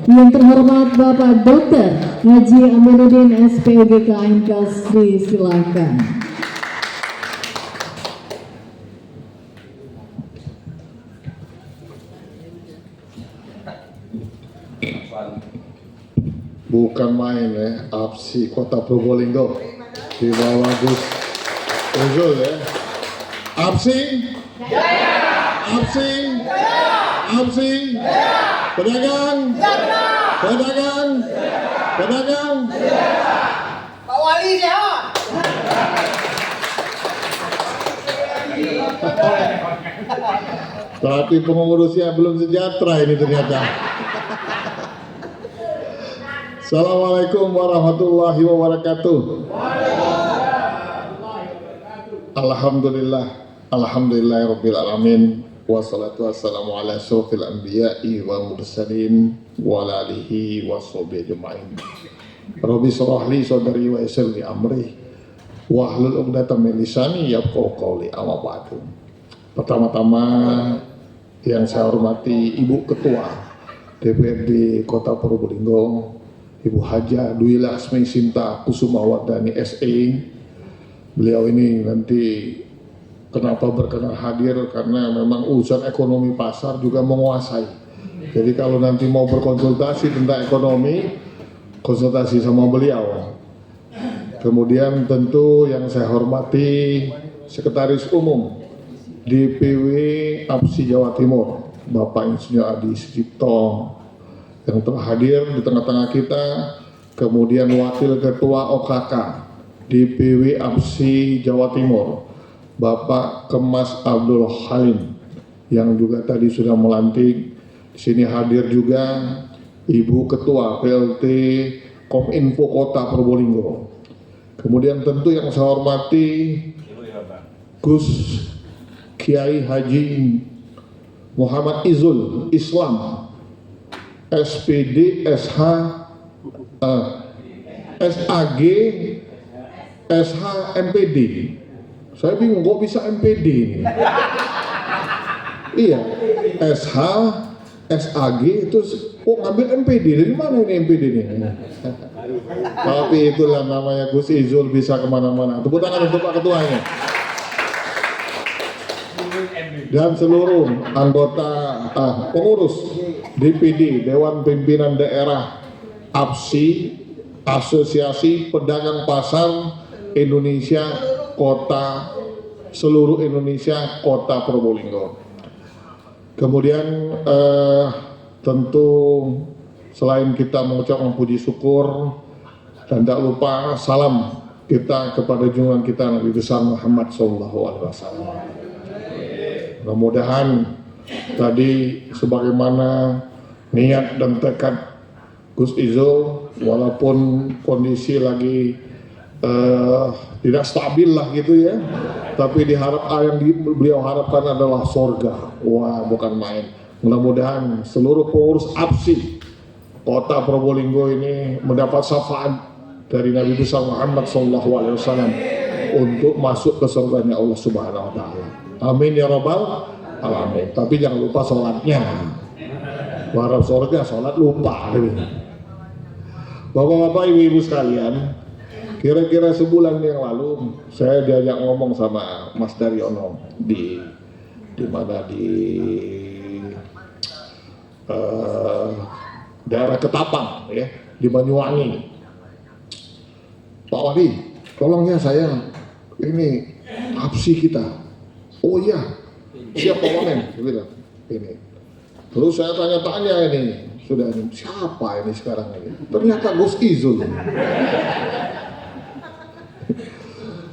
Yang terhormat Bapak Dr. Haji Aminuddin SPOGK Inkasri, silakan. Bukan main ya, APSI Kota Probolinggo di bawah Gus Izul ya. APSI, APSI, APSI, pedagang, pedagang, pedagang. Pak Wali sehat. Tapi pengurusnya belum sejahtera ini ternyata. Assalamualaikum warahmatullahi wabarakatuh. Alhamdulillah, alhamdulillahirabbil alamin. Wassalatu wassalamu ala asyrofil anbiya'i wa mursalin wa ala alihi wa sahbihi ajma'in. Rabbi shrah li sadri wa yassir li amri wahlul 'uqdatam min lisani yafqahu qawli. Amma ba'du. Pertama-tama yang saya hormati Ibu Ketua DPRD Kota Probolinggo, Ibu Haja Duila Asmi Sinta Kusuma Wardani SE. Beliau ini nanti kenapa berkenan hadir karena memang urusan ekonomi pasar juga menguasai. Jadi kalau nanti mau berkonsultasi tentang ekonomi, konsultasi sama beliau. Kemudian tentu yang saya hormati Sekretaris Umum DPW APSI Jawa Timur, Bapak Insinyur Adi Sucipto yang telah hadir di tengah-tengah kita. Kemudian Wakil Ketua OKK DPW APSI Jawa Timur, Bapak Kemas Abdul Halim yang juga tadi sudah melantik. Di sini hadir juga Ibu Ketua PLT Kominfo Kota Probolinggo. Kemudian tentu yang saya hormati Gus Kiai Haji Muhammad Izul Islam SPD SH SAG SH MPD. Saya bingung kok bisa MPD ini. Iya, SH SAG itu ngambil MPD. Dari mana ini MPD ini? Tapi itulah namanya Gus Izul bisa kemana-mana. Tepuk tangan untuk Pak Ketuanya. Dan seluruh anggota pengurus DPD Dewan Pimpinan Daerah APSI Asosiasi Pedagang Pasar Indonesia Kota seluruh Indonesia Kota Probolinggo. Kemudian tentu selain kita mengucapkan puji syukur dan tak lupa salam kita kepada junjungan kita Nabi besar Muhammad SAW. Mudah-mudahan tadi sebagaimana niat dan tekad Gus Izul, walaupun kondisi lagi tidak stabil lah gitu ya, tapi yang beliau harapkan adalah sorga. Wah, bukan main. Mudah-mudahan seluruh pengurus APSI Kota Probolinggo ini mendapat syafaat dari Nabi besar Muhammad SAW untuk masuk ke surganya Allah Subhanahu Wa Taala. Amin ya rabbal alamin. Tapi jangan lupa sholatnya. Harap surga, sholat lupa. Bapak-bapak, ibu-ibu sekalian, kira-kira sebulan yang lalu saya diajak ngomong sama Mas Daryono di daerah Ketapang ya, di Banyuwangi. Pak Wali, tolong ya saya ini APSI kita. Oh iya, siap Pak Wamen, dia bilang ini. Terus saya tanya-tanya ini, sudah siapa ini sekarang ini? Ternyata Gus Izul.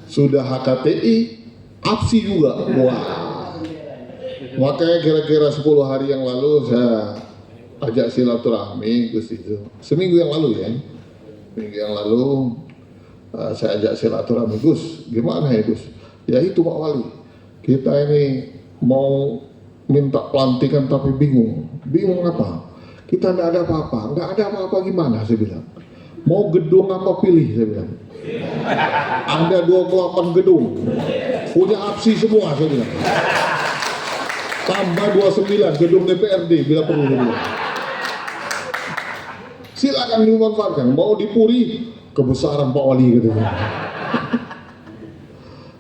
Sudah HKTI, APSI juga. Wah. Makanya kira-kira 10 hari yang lalu saya ajak silaturahmi Gus Izul. Seminggu yang lalu ya. Minggu yang lalu saya ajak silaturahmi, Gus, gimana ya Gus? Ya itu Pak Wali, kita ini mau minta pelantikan tapi bingung. Bingung apa? Kita nggak ada apa-apa. Nggak ada apa-apa gimana saya bilang. Mau gedung apa pilih saya bilang. Ada 28 gedung. Punya APSI semua saya bilang. Tambah 29 gedung DPRD bila perlu saya bilang. silakan dimanfaatkan. Mau dipuri kebesaran Pak Wali gitu.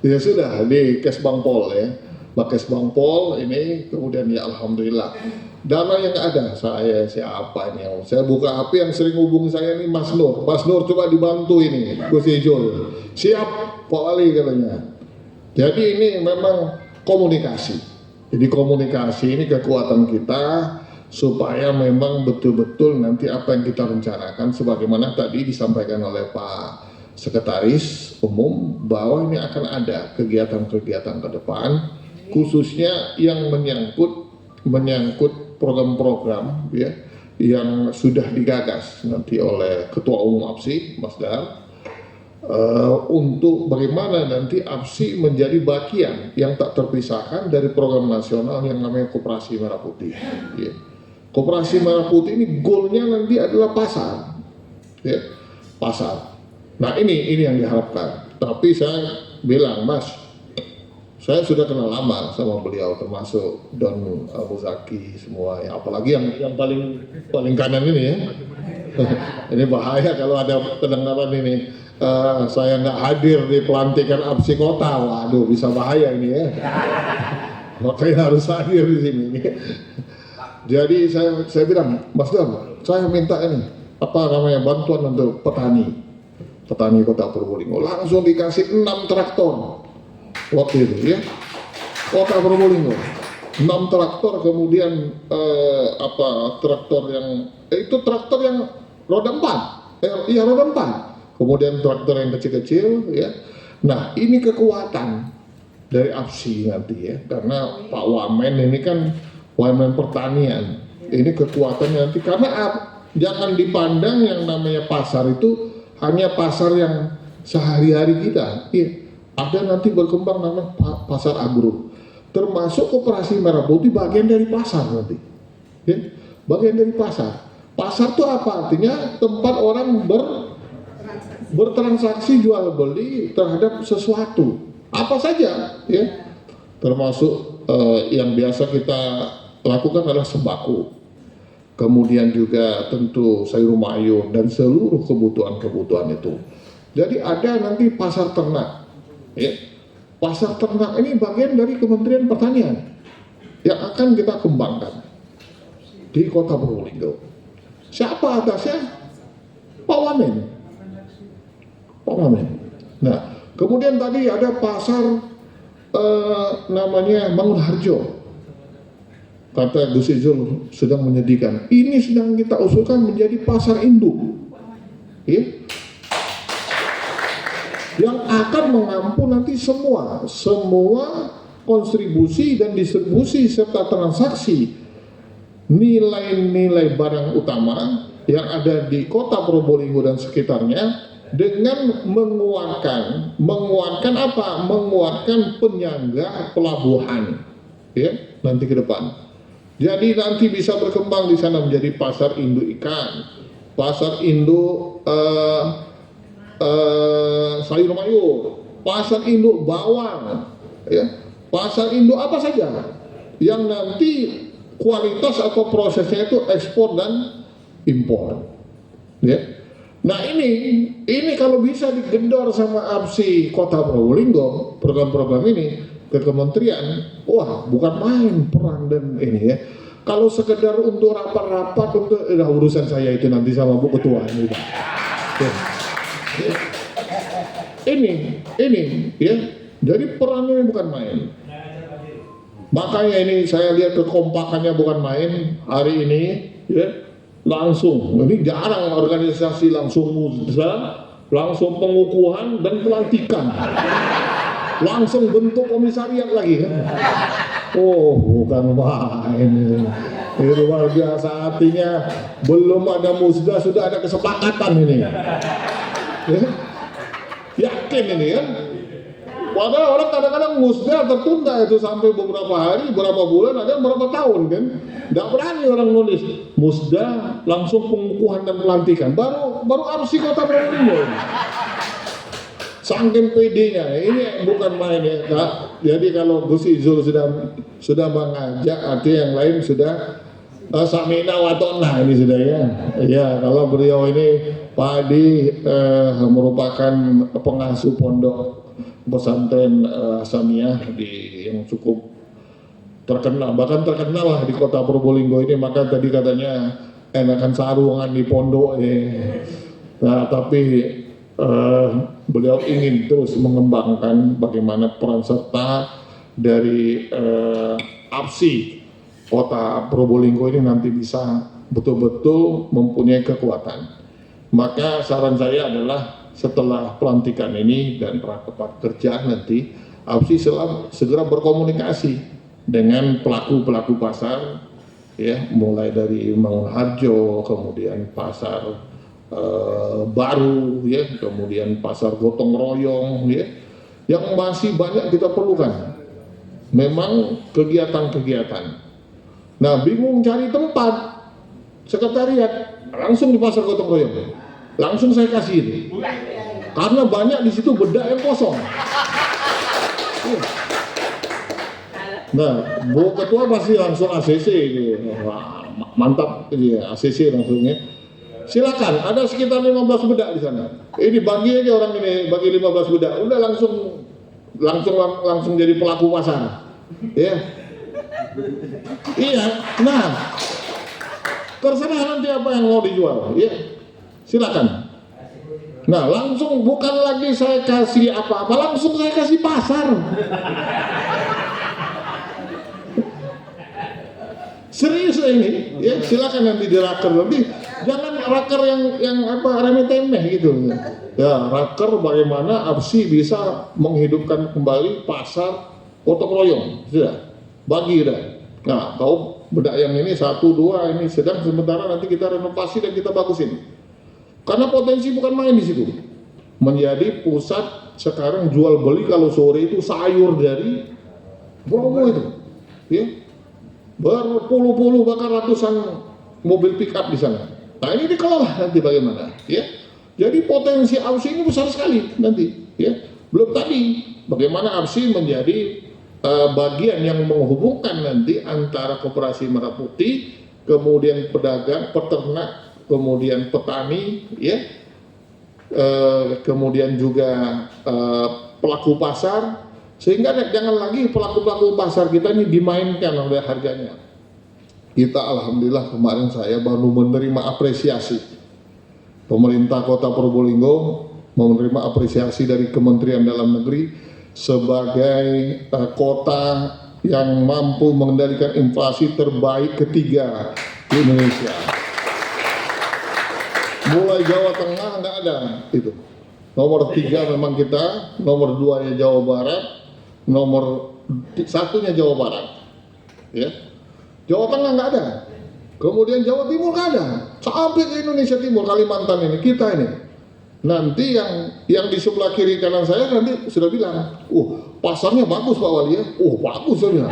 Ya sudah di Kesbang Pol ya, Pak Kesbang Pol ini kemudian ya alhamdulillah dana yang ada saya siapa ini, saya buka HP yang sering hubungi saya ini Mas Nur coba dibantu ini Gus Ijul, siap Pak Wali katanya. Jadi ini memang komunikasi, jadi komunikasi ini kekuatan kita supaya memang betul-betul nanti apa yang kita rencanakan sebagaimana tadi disampaikan oleh Pak Sekretaris Umum bahwa ini akan ada kegiatan-kegiatan ke depan khususnya yang menyangkut program-program ya yang sudah digagas nanti oleh Ketua Umum APSI Mas Dar untuk bagaimana nanti APSI menjadi bagian yang tak terpisahkan dari program nasional yang namanya Koperasi Merah Putih ya. Koperasi Merah Putih ini goalnya nanti adalah pasar ya, pasar. Nah ini yang diharapkan. Tapi saya bilang Mas, saya sudah kenal lama sama beliau termasuk Don Muzaki semua ya, apalagi yang paling kanan ini ya. Ini bahaya kalau ada pendengaran ini saya nggak hadir di pelantikan APSI kota, waduh bisa bahaya ini ya. Makanya harus hadir di sini. Jadi saya bilang Mas Don, saya minta ini apa namanya bantuan untuk petani Kota Probolinggo, langsung dikasih 6 traktor waktu itu ya, Kota Probolinggo 6 traktor, kemudian traktor yang itu traktor yang roda 4 roda 4, kemudian traktor yang kecil-kecil ya. Nah ini kekuatan dari APSI nanti ya, karena Pak Wamen ini kan Wamen pertanian, ini kekuatannya nanti karena jangan dipandang yang namanya pasar itu hanya pasar yang sehari-hari kita, iya. Ada nanti berkembang namanya pasar agro, termasuk Koperasi Merah Putih bagian dari pasar nanti, ya. Bagian dari pasar. Pasar itu apa artinya? Tempat orang bertransaksi jual beli terhadap sesuatu, apa saja, ya. Termasuk yang biasa kita lakukan adalah sembako. Kemudian juga tentu sayur mayur dan seluruh kebutuhan itu. Jadi ada nanti pasar ternak, ya. Pasar ternak ini bagian dari Kementerian Pertanian yang akan kita kembangkan di Kota Probolinggo. Siapa atasnya? Pak Wamen. Nah, kemudian tadi ada pasar namanya Mangunharjo. Kata Gus Ijul sedang menyedihkan. Ini sedang kita usulkan menjadi pasar induk, ya, yang akan mengampun nanti semua kontribusi dan distribusi serta transaksi nilai-nilai barang utama yang ada di Kota Probolinggo dan sekitarnya dengan menguatkan apa? Menguatkan penyangga pelabuhan, ya, nanti ke depan. Jadi nanti bisa berkembang di sana menjadi pasar induk ikan, pasar induk sayur mayur, pasar induk bawang, ya, pasar induk apa saja yang nanti kualitas atau prosesnya itu ekspor dan impor, ya. Nah ini kalau bisa digedor sama APSI Kota Probolinggo, program-program ini ke kementerian, wah bukan main perang dan ini ya. Kalau sekedar untuk rapat-rapat untuk urusan saya itu nanti sama Bu Ketua ini. Ya. Ini ya. Jadi perannya bukan main. Makanya ini saya lihat kekompakannya bukan main hari ini ya. Langsung, ini jarang organisasi langsung musda, langsung pengukuhan dan pelantikan. Langsung bentuk komisariat lagi kan? Oh bukan main, itu luar biasa, artinya belum ada musda sudah ada kesepakatan ini, ya? Yakin ini kan? Padahal orang kadang-kadang musda tertunda itu sampai beberapa hari, beberapa bulan, ada berapa tahun kan? Nggak berani orang nulis musda langsung pengukuhan dan pelantikan, baru APSI Kota Probolinggo. Saking PD-nya, ini bukan main ya Kak. Jadi kalau Gus Ijul sudah mengajak, artinya yang lain sudah Samina watona ini sudah ya. Ya, kalau beliau ini Pak Adi merupakan pengasuh pondok pesantren Hasaniyah yang cukup terkenal, bahkan terkenal lah di kota Probolinggo ini. Maka tadi katanya enakan sarungan di pondok Nah, tapi beliau ingin terus mengembangkan bagaimana peran serta dari APSI Kota Probolinggo ini nanti bisa betul-betul mempunyai kekuatan. Maka saran saya adalah setelah pelantikan ini dan rapat kerja nanti, APSI segera berkomunikasi dengan pelaku-pelaku pasar, ya, mulai dari Mangunharjo, kemudian pasar baru, ya, kemudian pasar gotong royong, ya, yang masih banyak kita perlukan. Memang kegiatan-kegiatan. Nah, bingung cari tempat sekretariat, langsung di pasar gotong royong, langsung saya kasih itu, karena banyak di situ bedak yang kosong. Nah, Bu Ketua pasti langsung ACC gitu. Wah, mantap dia ACC langsungnya. Silakan, ada sekitar 15 bedak di sana. Ini bagi aja orang ini, bagi 15 bedak, udah langsung jadi pelaku pasar. Ya. Iya, nah, terserah nanti apa yang mau dijual, ya, silakan. Nah, langsung bukan lagi saya kasih apa-apa, langsung saya kasih pasar. Serius ini, ya, silakan nanti di raker, nanti jangan raker yang apa remeh-temeh gitu. Ya, raker bagaimana APSI bisa menghidupkan kembali pasar gotong royong, sudah. Bagi dah. Nah, kau bedak yang ini 1, 2 ini sedang, sementara nanti kita renovasi dan kita bagusin. Karena potensi bukan main di situ. Menjadi pusat sekarang jual beli kalau sore itu sayur dari Bromo itu. Ya. Berpuluh-puluh bahkan ratusan mobil pick up di sana. Nah, ini dikelola nanti bagaimana, ya. Jadi potensi APSI ini besar sekali nanti, ya. Belum tadi bagaimana APSI menjadi bagian yang menghubungkan nanti antara Koperasi Merah Putih, kemudian pedagang, peternak, kemudian petani, ya, kemudian juga pelaku pasar, sehingga jangan lagi pelaku-pelaku pasar kita ini dimainkan oleh harganya. Kita alhamdulillah kemarin saya baru menerima apresiasi pemerintah Kota Probolinggo, menerima apresiasi dari Kementerian Dalam Negeri sebagai kota yang mampu mengendalikan inflasi terbaik ketiga di Indonesia. Mulai Jawa Tengah nggak ada itu. Nomor 3 memang kita, nomor 2-nya Jawa Barat, nomor 1-nya Jawa Barat. Ya. Jawa Tengah nggak ada. Kemudian Jawa Timur nggak ada. Sampai ke Indonesia Timur, Kalimantan ini, kita ini. Nanti yang di sebelah kiri kanan saya nanti sudah bilang, pasarnya bagus Pak Wali ya. Bagus ya.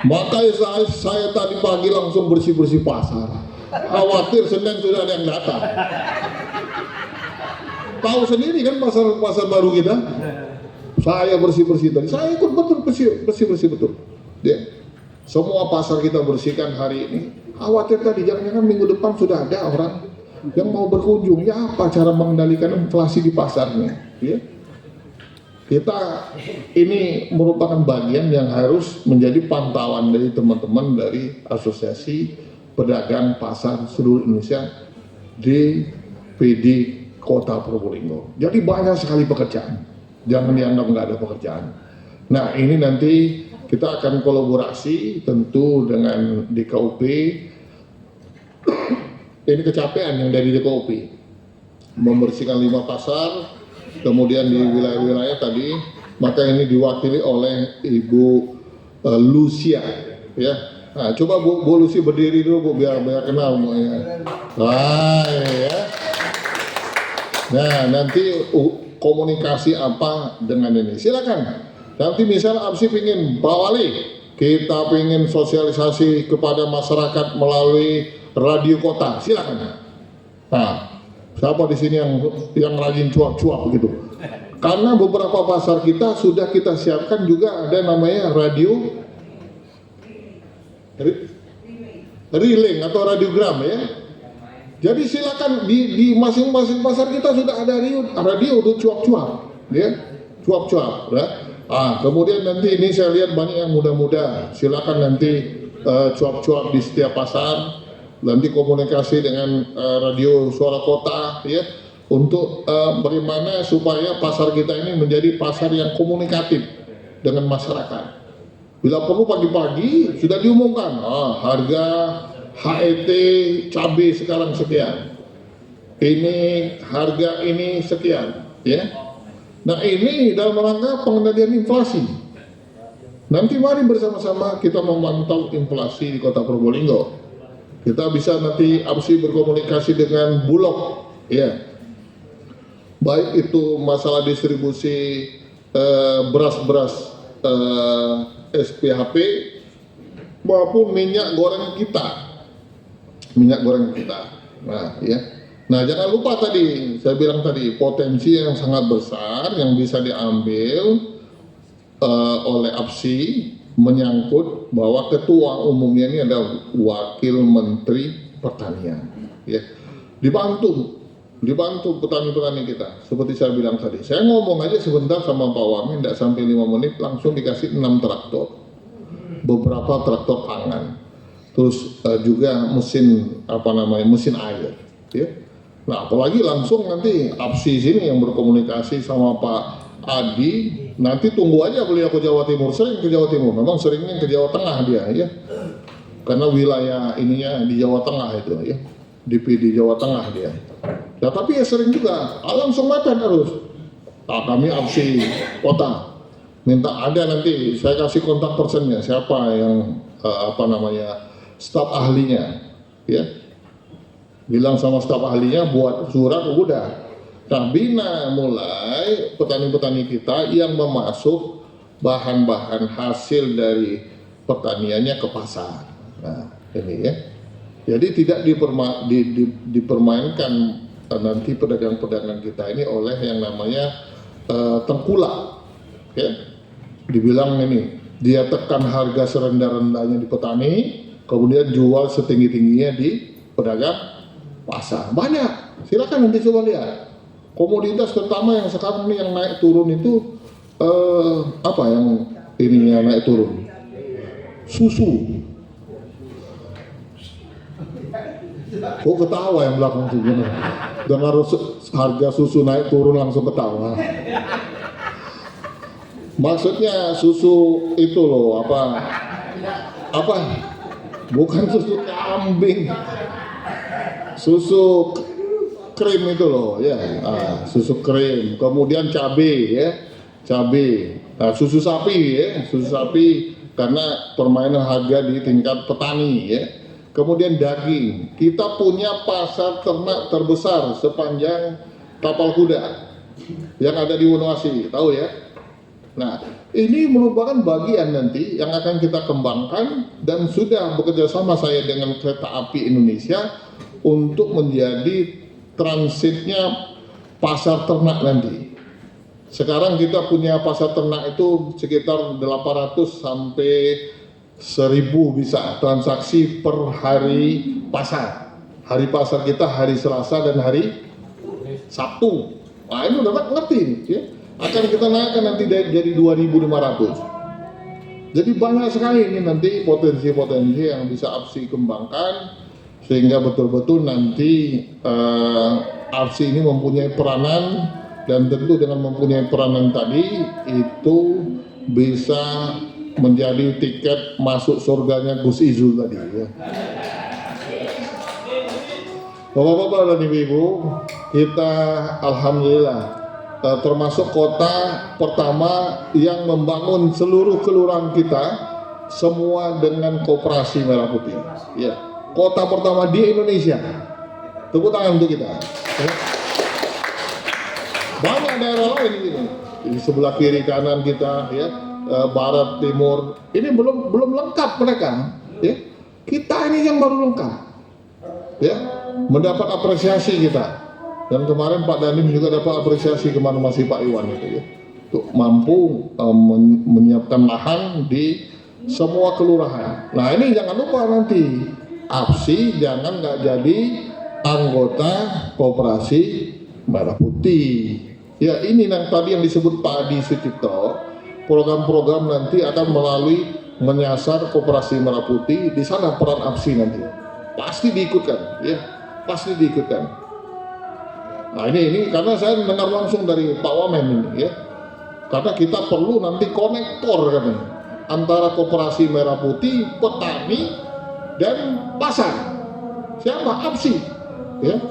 Makanya saya tadi pagi langsung bersih-bersih pasar. Khawatir Senin sudah ada yang datang. Tahu sendiri kan pasar baru kita. Saya bersih-bersih tadi. Saya ikut betul bersih-bersih betul. Ya. Semua pasar kita bersihkan hari ini. Khawatir tadi jangan-jangan minggu depan sudah ada orang yang mau berkunjung, ya apa cara mengendalikan inflasi di pasarnya, ya. Kita ini merupakan bagian yang harus menjadi pantauan dari teman-teman dari Asosiasi Pedagang Pasar seluruh Indonesia di PD Kota Probolinggo. Jadi banyak sekali pekerjaan, jangan dianggap nggak ada pekerjaan. Nah, ini nanti kita akan kolaborasi tentu dengan DKUP. Ini kecapean yang dari DKUP, membersihkan 5 pasar, kemudian di wilayah-wilayah tadi, maka ini diwakili oleh Ibu Lucia, ya. Nah, coba Bu Lucia berdiri dulu Bu, biar kenal semuanya. Nah, ya. Nah, nanti komunikasi apa dengan ini, silakan. Nanti misal APSI pingin, Pak Wali, kita pingin sosialisasi kepada masyarakat melalui radio kota, silakan. Nah, siapa di sini yang rajin cuap-cuap gitu? Karena beberapa pasar kita sudah kita siapkan juga ada namanya radio relay atau radiogram ya. Jadi silakan di masing-masing pasar kita sudah ada radio tuh cuap-cuap ya, cuap-cuap ya. Kemudian nanti ini saya lihat banyak yang muda-muda, silakan nanti cuap-cuap di setiap pasar, nanti komunikasi dengan radio suara kota ya, untuk bagaimana supaya pasar kita ini menjadi pasar yang komunikatif dengan masyarakat. Bila perlu pagi-pagi sudah diumumkan, harga HET cabai sekarang sekian, ini harga ini sekian, ya. Nah ini dalam rangka pengendalian inflasi. Nanti mari bersama-sama kita memantau inflasi di Kota Probolinggo. Kita bisa nanti APSI berkomunikasi dengan Bulog, ya. Baik itu masalah distribusi beras-beras SPHP maupun minyak goreng kita. Nah, ya. Nah, jangan lupa tadi saya bilang tadi potensi yang sangat besar yang bisa diambil oleh APSI menyangkut bahwa ketua umumnya ini adalah Wakil Menteri Pertanian, ya. Dibantu petani-petani kita. Seperti saya bilang tadi, saya ngomong aja sebentar sama Pak Wamen, tidak sampai 5 menit langsung dikasih 6 traktor, beberapa traktor tangan, terus juga mesin mesin air, ya. Nah, apalagi langsung nanti APSI sini yang berkomunikasi sama Pak Adi, nanti tunggu aja beliau ke Jawa Timur, sering ke Jawa Timur, memang seringnya ke Jawa Tengah dia, ya, karena wilayah ininya di Jawa Tengah itu, ya, di Jawa Tengah dia. Ya, tapi ya sering juga, langsung makan harus. Kami APSI kota minta ada nanti, saya kasih kontak personnya, siapa yang staf ahlinya, ya. Bilang sama staf ahlinya buat surat udah. Nah, bina mulai petani-petani kita yang memasuk bahan-bahan hasil dari pertaniannya ke pasar. Nah, ini ya. Jadi tidak dipermainkan nanti pedagang-pedagang kita ini oleh yang namanya tengkulak, ya. Dibilang ini dia tekan harga serendah-rendahnya di petani, kemudian jual setinggi-tingginya di pedagang pasar. Banyak, silakan nanti coba lihat komoditas terutama yang sekarang ini yang naik turun itu apa yang ini yang naik turun? Susu. Kok ketawa yang belakang tuh gimana? Dengar harga susu naik turun langsung ketawa. Maksudnya susu itu loh apa? Bukan susu kambing. Susu krim itu loh, ya, susu krim, kemudian cabai, ya, cabai, susu sapi, ya, susu sapi karena permainan harga di tingkat petani, ya, kemudian daging. Kita punya pasar ternak terbesar sepanjang Tapal Kuda yang ada di Wonoasi, tahu ya? Nah, ini merupakan bagian nanti yang akan kita kembangkan dan sudah bekerja sama saya dengan Kereta Api Indonesia untuk menjadi transitnya pasar ternak nanti. Sekarang kita punya pasar ternak itu sekitar 800 sampai 1000 bisa transaksi per hari pasar. Hari pasar kita hari Selasa dan hari Sabtu. Nah, ini udah ngerti, ya. Akan kita naikkan nanti jadi 2.500. Jadi banyak sekali ini nanti potensi-potensi yang bisa APSI kembangkan sehingga betul-betul nanti APSI ini mempunyai peranan, dan tentu dengan mempunyai peranan tadi itu bisa menjadi tiket masuk surganya Gus Izul tadi, ya. Bapak-bapak dan ibu-ibu, kita alhamdulillah termasuk kota pertama yang membangun seluruh kelurahan kita semua dengan koperasi merah putih, ya. Kota pertama di Indonesia. Tepuk tangan untuk kita. Banyak daerah lain ini di sebelah kiri kanan kita, ya, barat timur. Ini belum lengkap mereka, ya. Kita ini yang baru lengkap, ya, mendapat apresiasi kita. Dan kemarin Pak Dandim juga dapat apresiasi kemana masih Pak Iwan itu, ya, untuk mampu menyiapkan lahan di semua kelurahan. Nah ini jangan lupa nanti APSI jangan nggak jadi anggota Koperasi Merah Putih. Ya ini yang tadi yang disebut Pak Adi Sucipto, program-program nanti akan melalui menyasar Koperasi Merah Putih, di sana peran APSI nanti pasti diikutkan, ya pasti diikutkan. Nah ini karena saya dengar langsung dari Pak Wamen ini, ya karena kita perlu nanti konektor katanya antara Koperasi Merah Putih, petani dan pasar. Siapa? APSI, ya.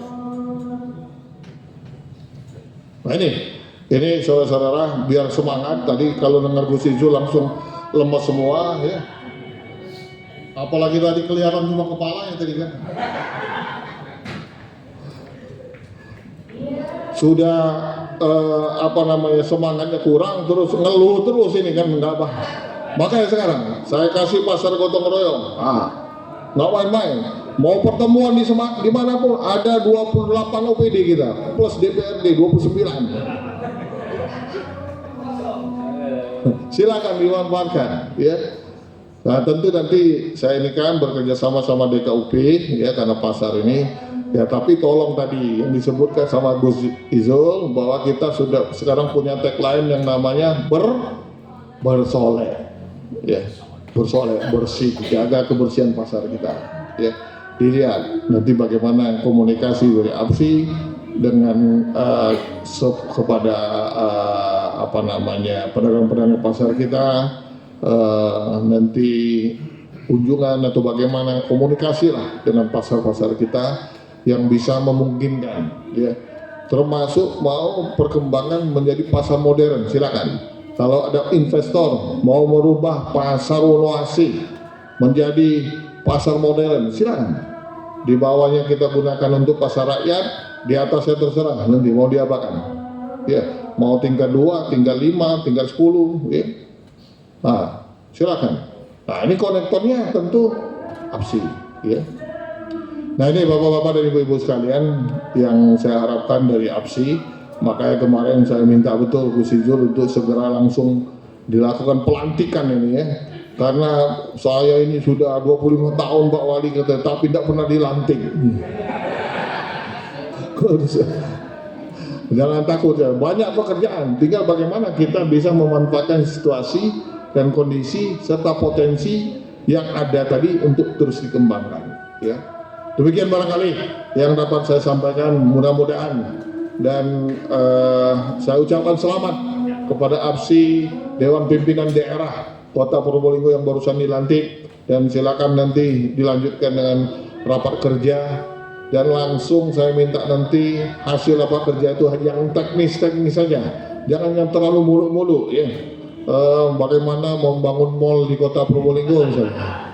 Nah ini saudara-saudara biar semangat. Tadi kalau dengar Gus Ijo langsung lemes semua, ya. Apalagi tadi kelihatan cuma kepalanya tadi kan. Sudah semangatnya kurang, terus ngeluh terus ini kan nggak apa. Makanya sekarang saya kasih pasar gotong royong. Nggak main-main. Mau pertemuan di manapun ada 28 OPD kita plus DPRD 29. Silakan dimanfaatkan, ya. Nah tentu nanti saya ini kan bekerja sama DKUP, ya karena pasar ini, ya tapi tolong tadi yang disebutkan sama Gus Izul bahwa kita sudah sekarang punya tagline yang namanya bersoleh, ya bersoleh, bersih, jaga kebersihan pasar kita, ya. Dilihat nanti bagaimana komunikasi dari APSI dengan kepada pedagang-pedagang pasar kita, nanti kunjungan atau bagaimana komunikasi lah dengan pasar-pasar kita yang bisa memungkinkan, ya termasuk mau perkembangan menjadi pasar modern. Silakan kalau ada investor mau merubah pasar Wonoasi menjadi pasar modern, silakan. Di bawahnya kita gunakan untuk pasar rakyat, di atasnya terserah nanti mau diapakan, ya mau tingkat 2, tingkat 5, tingkat 10, ya. Nah silakan. Nah ini konektornya tentu APSI, ya. Nah ini bapak-bapak dan ibu-ibu sekalian yang saya harapkan dari APSI. Makanya kemarin saya minta betul Gus Ijul untuk segera langsung dilakukan pelantikan ini, ya. Karena saya ini sudah 25 tahun Pak Wali tapi tidak pernah dilantik. Jangan takut ya, banyak pekerjaan. Tinggal bagaimana kita bisa memanfaatkan situasi dan kondisi serta potensi yang ada tadi untuk terus dikembangkan, ya. Demikian barangkali yang dapat saya sampaikan, mudah-mudahan dan saya ucapkan selamat kepada APSI Dewan Pimpinan Daerah Kota Probolinggo yang barusan dilantik, dan silakan nanti dilanjutkan dengan rapat kerja, dan langsung saya minta nanti hasil rapat kerja itu yang teknis-teknis saja, jangan yang terlalu muluk-muluk, ya. Bagaimana membangun mall di Kota Probolinggo misalnya,